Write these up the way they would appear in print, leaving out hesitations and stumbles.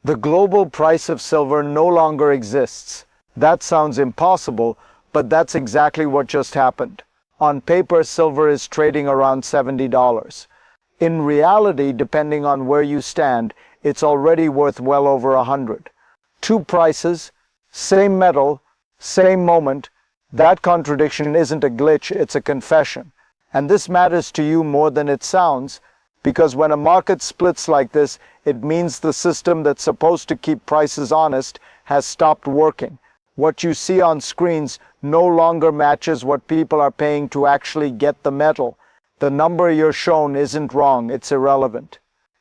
The global price of silver no longer exists. That sounds impossible, but that's exactly what just happened. On paper, silver is trading around $70. In reality, depending on where you stand, it's already worth well over 100. Two prices, same metal, same moment. That contradiction isn't a glitch, it's a confession. And this matters to you more than it sounds, because when a market splits like this, it means the system that's supposed to keep prices honest has stopped working. What you see on screens no longer matches what people are paying to actually get the metal. The number you're shown isn't wrong, it's irrelevant.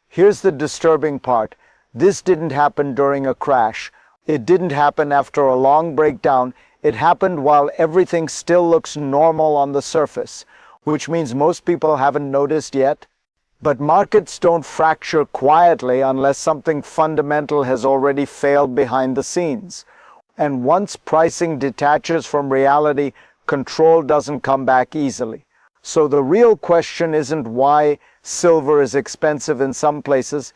Here's the disturbing part. This didn't happen during a crash. It didn't happen after a long breakdown. It happened while everything still looks normal on the surface, which means most people haven't noticed yet. But markets don't fracture quietly unless something fundamental has already failed behind the scenes. And once pricing detaches from reality, control doesn't come back easily. So the real question isn't why silver is expensive in some places,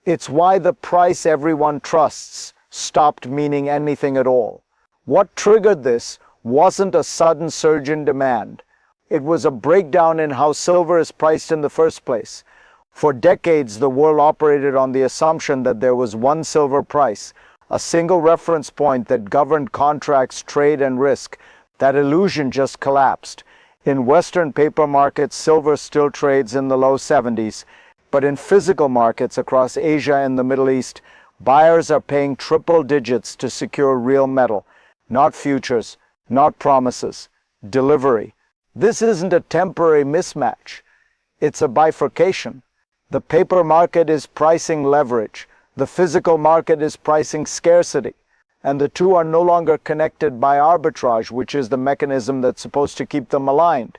it's why the price everyone trusts stopped meaning anything at all. What triggered this wasn't a sudden surge in demand. It was a breakdown in how silver is priced in the first place. For decades, the world operated on the assumption that there was one silver price, a single reference point that governed contracts, trade, and risk. That illusion just collapsed. In Western paper markets, silver still trades in the low 70s, but in physical markets across Asia and the Middle East, buyers are paying triple digits to secure real metal, not futures, not promises, delivery. This isn't a temporary mismatch. It's a bifurcation. The paper market is pricing leverage. The physical market is pricing scarcity. And the two are no longer connected by arbitrage, which is the mechanism that's supposed to keep them aligned.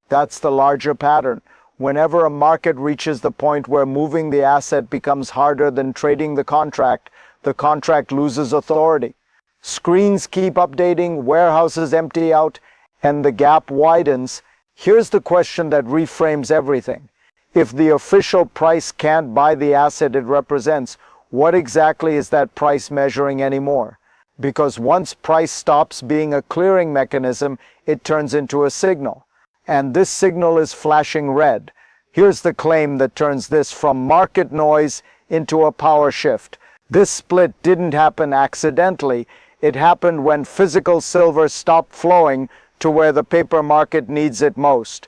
That's the larger pattern. Whenever a market reaches the point where moving the asset becomes harder than trading the contract loses authority. Screens keep updating, warehouses empty out, and the gap widens. Here's the question that reframes everything. If the official price can't buy the asset it represents, what exactly is that price measuring anymore? Because once price stops being a clearing mechanism, it turns into a signal. And this signal is flashing red. Here's the claim that turns this from market noise into a power shift. This split didn't happen accidentally. It happened when physical silver stopped flowing to where the paper market needs it most.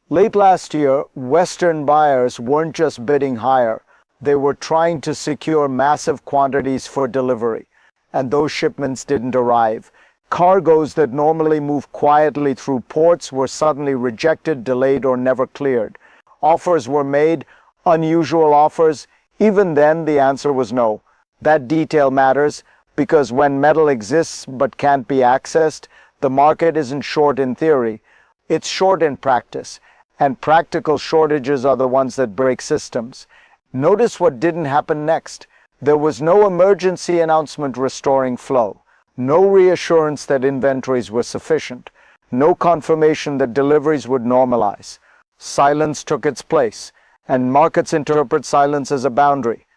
Late last year, Western buyers weren't just bidding higher. They were trying to secure massive quantities for delivery. And those shipments didn't arrive. Cargoes that normally move quietly through ports were suddenly rejected, delayed, or never cleared. Offers were made, unusual offers. Even then, the answer was no. That detail matters, because when metal exists but can't be accessed, the market isn't short in theory. It's short in practice. And practical shortages are the ones that break systems. Notice what didn't happen next. There was no emergency announcement restoring flow, no reassurance that inventories were sufficient, no confirmation that deliveries would normalize. Silence took its place, and markets interpret silence as a boundary.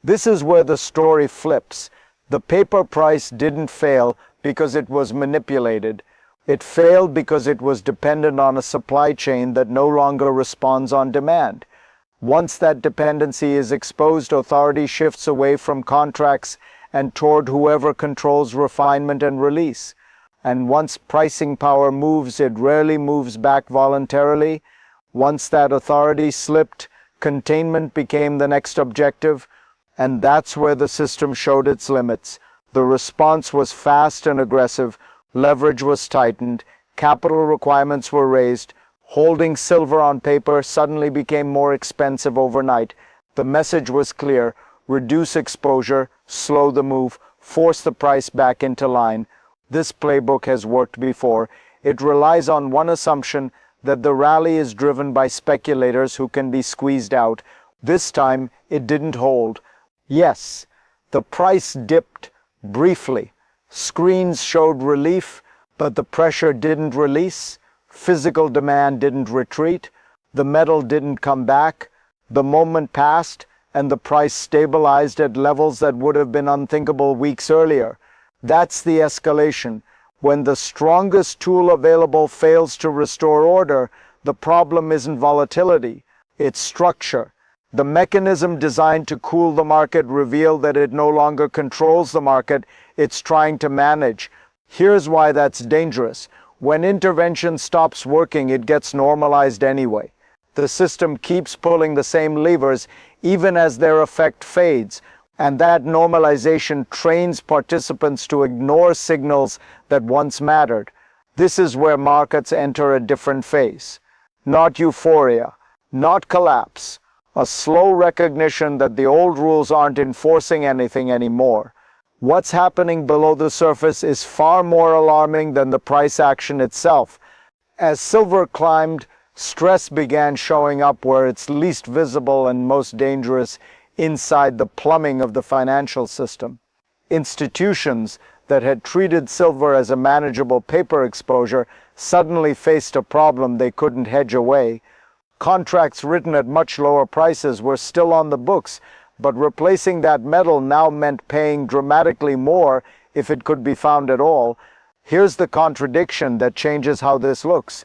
This is where the story flips. The paper price didn't fail because it was manipulated. It failed because it was dependent on a supply chain that no longer responds on demand. Once that dependency is exposed, authority shifts away from contracts and toward whoever controls refinement and release. And once pricing power moves, it rarely moves back voluntarily. Once that authority slipped, containment became the next objective, and that's where the system showed its limits. The response was fast and aggressive, leverage was tightened, capital requirements were raised. Holding silver on paper suddenly became more expensive overnight. The message was clear: reduce exposure, slow the move, force the price back into line. This playbook has worked before. It relies on one assumption, that the rally is driven by speculators who can be squeezed out. This time, it didn't hold. Yes, the price dipped briefly. Screens showed relief, but the pressure didn't release. Physical demand didn't retreat. The metal didn't come back. The moment passed, and the price stabilized at levels that would have been unthinkable weeks earlier. That's the escalation. When the strongest tool available fails to restore order, the problem isn't volatility, it's structure. The mechanism designed to cool the market revealed that it no longer controls the market, it's trying to manage. Here's why that's dangerous. When intervention stops working, it gets normalized anyway. The system keeps pulling the same levers even as their effect fades, and that normalization trains participants to ignore signals that once mattered. This is where markets enter a different phase. Not euphoria, not collapse, a slow recognition that the old rules aren't enforcing anything anymore. What's happening below the surface is far more alarming than the price action itself. As silver climbed, stress began showing up where it's least visible and most dangerous, inside the plumbing of the financial system. Institutions that had treated silver as a manageable paper exposure suddenly faced a problem they couldn't hedge away. Contracts written at much lower prices were still on the books, but replacing that metal now meant paying dramatically more if it could be found at all. Here's the contradiction that changes how this looks.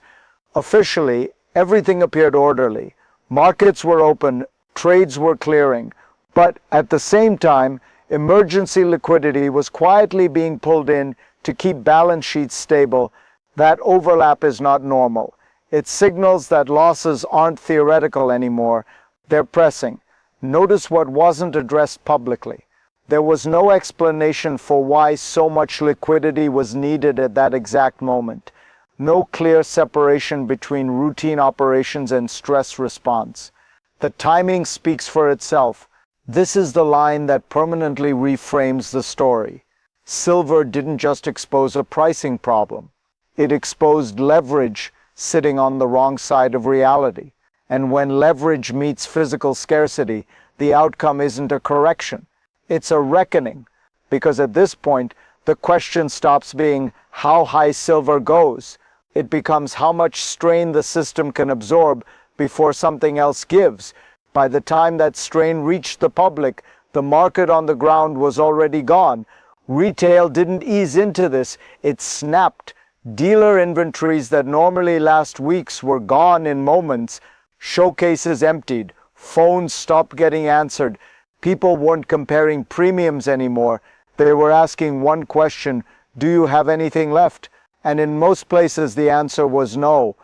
Officially, everything appeared orderly. Markets were open, trades were clearing, but at the same time, emergency liquidity was quietly being pulled in to keep balance sheets stable. That overlap is not normal. It signals that losses aren't theoretical anymore, they're pressing. Notice what wasn't addressed publicly. There was no explanation for why so much liquidity was needed at that exact moment. No clear separation between routine operations and stress response. The timing speaks for itself. This is the line that permanently reframes the story. Silver didn't just expose a pricing problem. It exposed leverage sitting on the wrong side of reality. And when leverage meets physical scarcity, the outcome isn't a correction. It's a reckoning. Because at this point, the question stops being how high silver goes. It becomes how much strain the system can absorb before something else gives. By the time that strain reached the public, the market on the ground was already gone. Retail didn't ease into this, it snapped. Dealer inventories that normally last weeks were gone in moments. Showcases emptied. Phones stopped getting answered. People weren't comparing premiums anymore. They were asking one question, do you have anything left? And in most places the answer was no.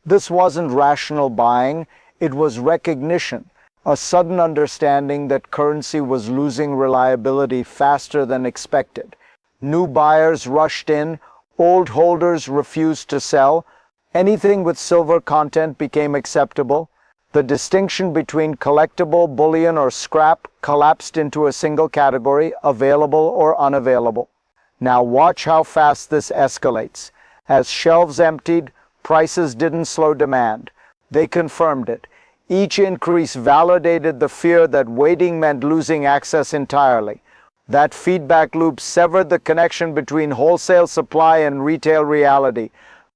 This wasn't rational buying, it was recognition. A sudden understanding that currency was losing reliability faster than expected. New buyers rushed in, old holders refused to sell. Anything with silver content became acceptable. The distinction between collectible, bullion, or scrap collapsed into a single category, available or unavailable. Now watch how fast this escalates. As shelves emptied, prices didn't slow demand. They confirmed it. Each increase validated the fear that waiting meant losing access entirely. That feedback loop severed the connection between wholesale supply and retail reality.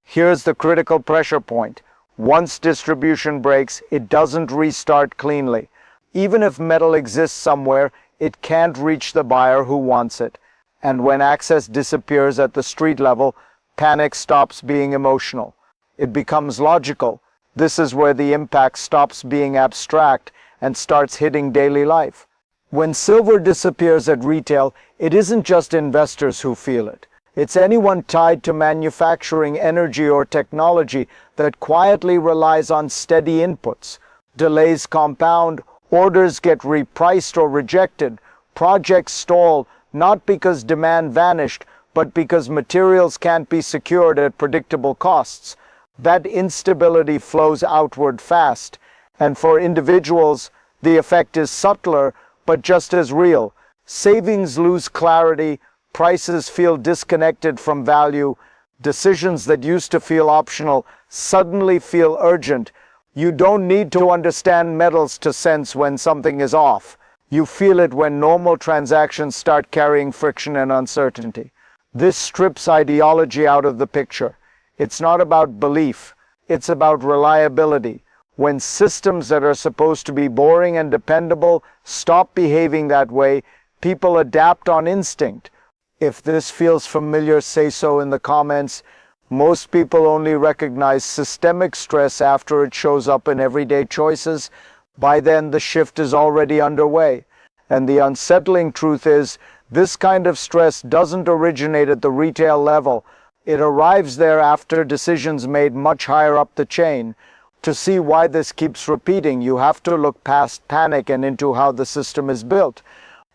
Here's the critical pressure point. Once distribution breaks, it doesn't restart cleanly. Even if metal exists somewhere, it can't reach the buyer who wants it. And when access disappears at the street level, panic stops being emotional. It becomes logical. This is where the impact stops being abstract and starts hitting daily life. When silver disappears at retail, it isn't just investors who feel it. It's anyone tied to manufacturing, energy, or technology that quietly relies on steady inputs. Delays compound, orders get repriced or rejected, projects stall, not because demand vanished, but because materials can't be secured at predictable costs. That instability flows outward fast, and for individuals, the effect is subtler, but just as real. Savings lose clarity, prices feel disconnected from value, decisions that used to feel optional suddenly feel urgent. You don't need to understand metals to sense when something is off. You feel it when normal transactions start carrying friction and uncertainty. This strips ideology out of the picture. It's not about belief, it's about reliability. When systems that are supposed to be boring and dependable stop behaving that way, people adapt on instinct. If this feels familiar, say so in the comments. Most people only recognize systemic stress after it shows up in everyday choices. By then, the shift is already underway. And the unsettling truth is, this kind of stress doesn't originate at the retail level. It arrives there after decisions made much higher up the chain. To see why this keeps repeating, you have to look past panic and into how the system is built.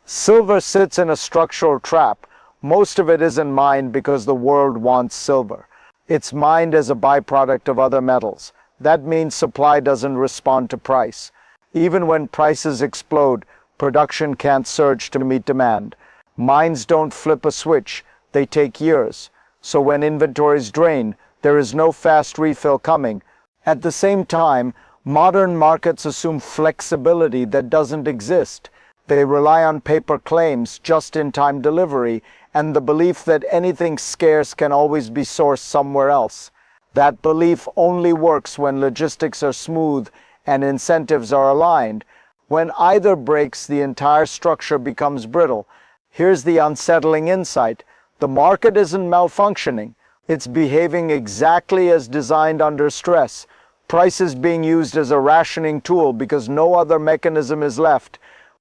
Silver sits in a structural trap. Most of it isn't mined because the world wants silver. It's mined as a byproduct of other metals. That means supply doesn't respond to price. Even when prices explode, production can't surge to meet demand. Mines don't flip a switch, they take years. So when inventories drain, there is no fast refill coming. At the same time, modern markets assume flexibility that doesn't exist. They rely on paper claims, just-in-time delivery, and the belief that anything scarce can always be sourced somewhere else. That belief only works when logistics are smooth and incentives are aligned. When either breaks, the entire structure becomes brittle. Here's the unsettling insight. The market isn't malfunctioning. It's behaving exactly as designed under stress. Price is being used as a rationing tool because no other mechanism is left.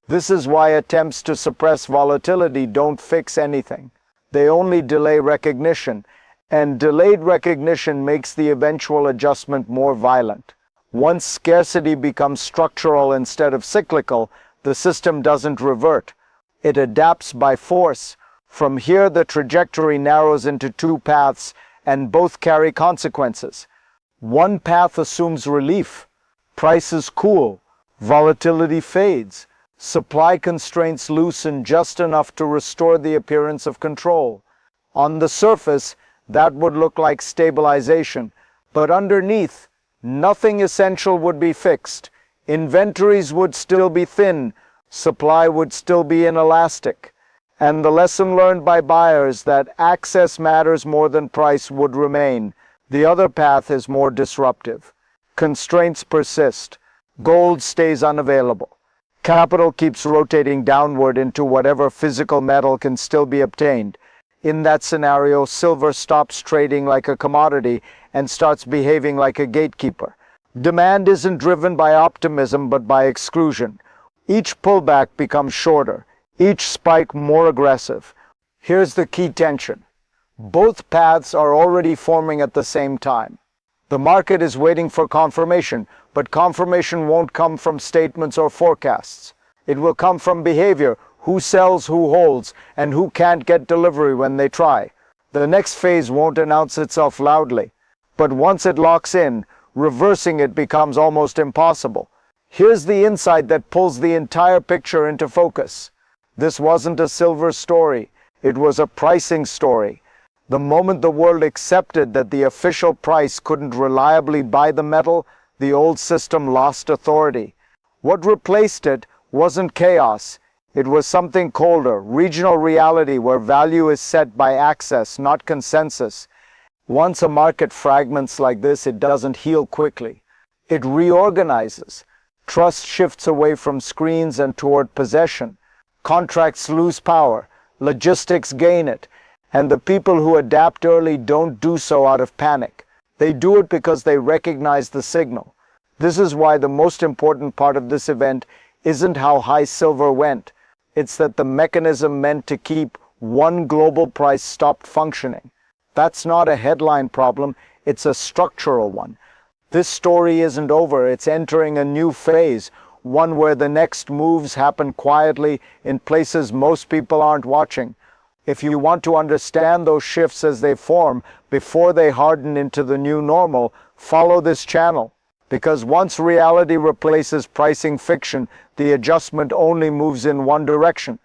This is why attempts to suppress volatility don't fix anything. They only delay recognition, and delayed recognition makes the eventual adjustment more violent. Once scarcity becomes structural instead of cyclical, the system doesn't revert. It adapts by force. From here, the trajectory narrows into two paths, and both carry consequences. One path assumes relief. Prices cool. Volatility fades. Supply constraints loosen just enough to restore the appearance of control. On the surface, that would look like stabilization, but underneath, nothing essential would be fixed. Inventories would still be thin, supply would still be inelastic, and the lesson learned by buyers that access matters more than price would remain. The other path is more disruptive. Constraints persist. Gold stays unavailable. Capital keeps rotating downward into whatever physical metal can still be obtained. In that scenario, silver stops trading like a commodity and starts behaving like a gatekeeper. Demand isn't driven by optimism but by exclusion. Each pullback becomes shorter, each spike more aggressive. Here's the key tension. Both paths are already forming at the same time. The market is waiting for confirmation, but confirmation won't come from statements or forecasts. It will come from behavior, who sells, who holds, and who can't get delivery when they try. The next phase won't announce itself loudly, but once it locks in, reversing it becomes almost impossible. Here's the insight that pulls the entire picture into focus. This wasn't a silver story, it was a pricing story. The moment the world accepted that the official price couldn't reliably buy the metal, the old system lost authority. What replaced it wasn't chaos. It was something colder, regional reality where value is set by access, not consensus. Once a market fragments like this, it doesn't heal quickly. It reorganizes. Trust shifts away from screens and toward possession. Contracts lose power. Logistics gain it. And the people who adapt early don't do so out of panic. They do it because they recognize the signal. This is why the most important part of this event isn't how high silver went. It's that the mechanism meant to keep one global price stopped functioning. That's not a headline problem, it's a structural one. This story isn't over, it's entering a new phase, one where the next moves happen quietly in places most people aren't watching. If you want to understand those shifts as they form, before they harden into the new normal, follow this channel. Because once reality replaces pricing fiction, the adjustment only moves in one direction.